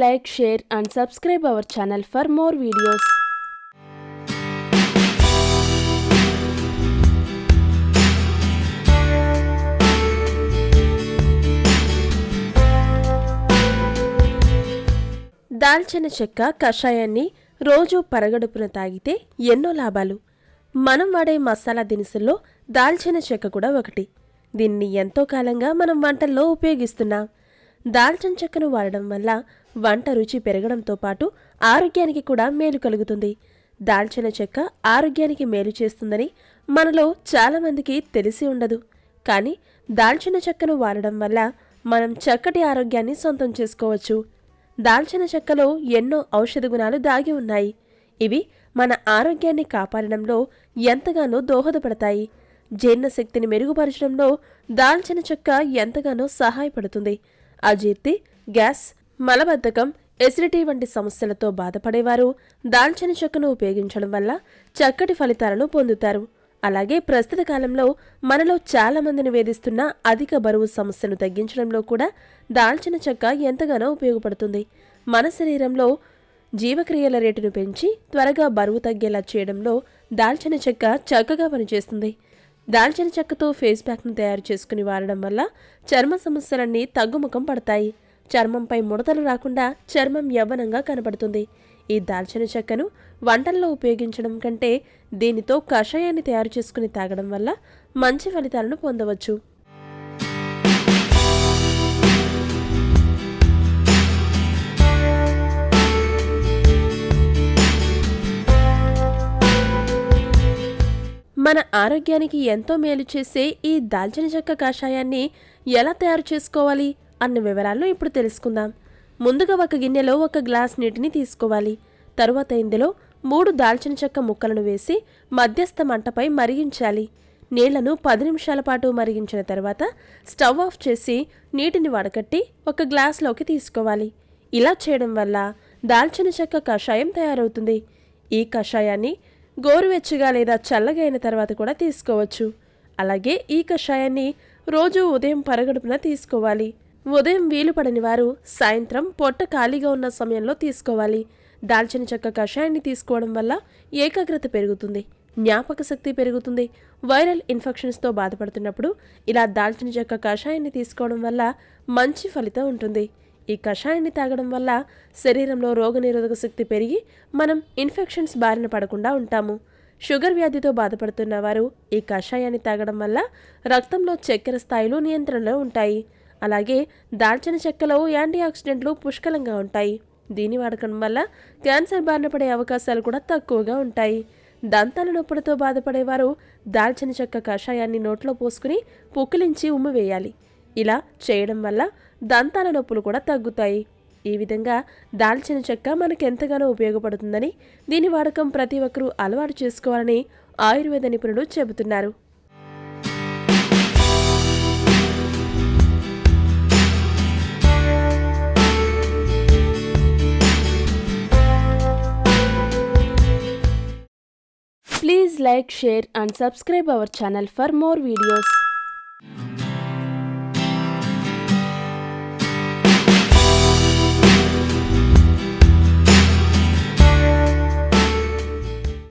like, share and subscribe our channel for more videos. దాల్చిన చెక్క కషాయాన్ని రోజు పరగడుపున తాగితే ఎన్నో లాభాలు. మనం వాడే మసాలా దినుసుల్లో దాల్చిన చెక్క కూడా ఒకటి. దీన్ని ఎంతో కాలంగా మనం వంటల్లో ఉపయోగిస్తున్నాం. దాల్చిన చెక్కను వాడడం వల్ల వంట రుచి పెరగడంతో పాటు ఆరోగ్యానికి కూడా మేలు కలుగుతుంది. దాల్చిన చెక్క ఆరోగ్యానికి మేలు చేస్తుందని మనలో చాలామందికి తెలిసి ఉండదు. కానీ దాల్చిన చెక్కను వాడడం వల్ల మనం చక్కటి ఆరోగ్యాన్ని సొంతం చేసుకోవచ్చు. దాల్చిన చెక్కలో ఎన్నో ఔషధ గుణాలు దాగి ఉన్నాయి. ఇవి మన ఆరోగ్యాన్ని కాపాడడంలో ఎంతగానో దోహదపడతాయి. జీర్ణశక్తిని మెరుగుపరచడంలో దాల్చిన చెక్క ఎంతగానో సహాయపడుతుంది. అజీర్తి, గ్యాస్, మలబద్ధకం, ఎసిడిటీ వంటి సమస్యలతో బాధపడేవారు దాల్చిన చెక్కను ఉపయోగించడం వల్ల చక్కటి ఫలితాలను పొందుతారు. అలాగే ప్రస్తుత కాలంలో మనలో చాలా మందిని వేధిస్తున్న అధిక బరువు సమస్యను తగ్గించడంలో కూడా దాల్చిన చెక్క ఎంతగానో ఉపయోగపడుతుంది. మన శరీరంలో జీవక్రియల రేటును పెంచి త్వరగా బరువు తగ్గేలా చేయడంలో దాల్చిన చెక్క చక్కగా పనిచేస్తుంది. దాల్చిన చెక్కతో ఫేస్ ప్యాక్ను తయారు చేసుకుని వాడడం వల్ల చర్మ సమస్యలన్నీ తగ్గుముఖం పడతాయి. చర్మంపై ముడతలు రాకుండా చర్మం యవ్వనంగా కనబడుతుంది. ఈ దాల్చిన చెక్కను వంటల్లో ఉపయోగించడం కంటే దీనితో కషాయాన్ని తయారు చేసుకుని తాగడం వల్ల మంచి ఫలితాలను పొందవచ్చు. మన ఆరోగ్యానికి ఎంతో మేలు చేసే ఈ దాల్చిన చెక్క కషాయాన్ని ఎలా తయారు చేసుకోవాలి అన్న వివరాలను ఇప్పుడు తెలుసుకుందాం. ముందుగా ఒక గిన్నెలో 1 గ్లాస్ నీటిని తీసుకోవాలి. తరువాత ఇందులో 3 దాల్చిన చెక్క ముక్కలను వేసి మధ్యస్థ మంటపై మరిగించాలి. నీళ్లను 10 నిమిషాల పాటు మరిగించిన తర్వాత స్టవ్ ఆఫ్ చేసి నీటిని వడకట్టి 1 గ్లాసులోకి తీసుకోవాలి. ఇలా చేయడం వల్ల దాల్చిన చెక్క కషాయం తయారవుతుంది. ఈ కషాయాన్ని గోరువెచ్చగా లేదా చల్లగా అయిన తర్వాత కూడా తీసుకోవచ్చు. అలాగే ఈ కషాయాన్ని రోజు ఉదయం పరగడుపున తీసుకోవాలి. ఉదయం వీలు పడని వారు సాయంత్రం పొట్ట ఖాళీగా ఉన్న సమయంలో తీసుకోవాలి. దాల్చిన చెక్క కషాయాన్ని తీసుకోవడం వల్ల ఏకాగ్రత పెరుగుతుంది, జ్ఞాపక శక్తి పెరుగుతుంది. వైరల్ ఇన్ఫెక్షన్స్తో బాధపడుతున్నప్పుడు ఇలా దాల్చిన చెక్క కషాయాన్ని తీసుకోవడం వల్ల మంచి ఫలితం ఉంటుంది. ఈ కషాయాన్ని తాగడం వల్ల శరీరంలో రోగనిరోధక శక్తి పెరిగి మనం ఇన్ఫెక్షన్స్ బారిన పడకుండా ఉంటాము. షుగర్ వ్యాధితో బాధపడుతున్న వారు ఈ కషాయాన్ని తాగడం వల్ల రక్తంలో చక్కెర స్థాయిలు నియంత్రణలో ఉంటాయి. అలాగే దాల్చిన చెక్కలో యాంటీ ఆక్సిడెంట్లు పుష్కలంగా ఉంటాయి. దీని వాడకం వల్ల క్యాన్సర్ బారిన పడే అవకాశాలు కూడా తక్కువగా ఉంటాయి. దంతాల నొప్పులతో బాధపడేవారు దాల్చిన చెక్క కషాయాన్ని నోట్లో పోసుకుని పుక్కిలించి ఉమ్మివేయాలి. ఇలా చేయడం వల్ల దంతాల నొప్పులు కూడా తగ్గుతాయి. ఈ విధంగా దాల్చిన చెక్క మనకెంతగానో ఉపయోగపడుతుందని, దీని వాడకం ప్రతి ఒక్కరూ అలవాటు చేసుకోవాలని ఆయుర్వేద నిపుణులు చెబుతున్నారు. Please like, share and subscribe our channel for more videos.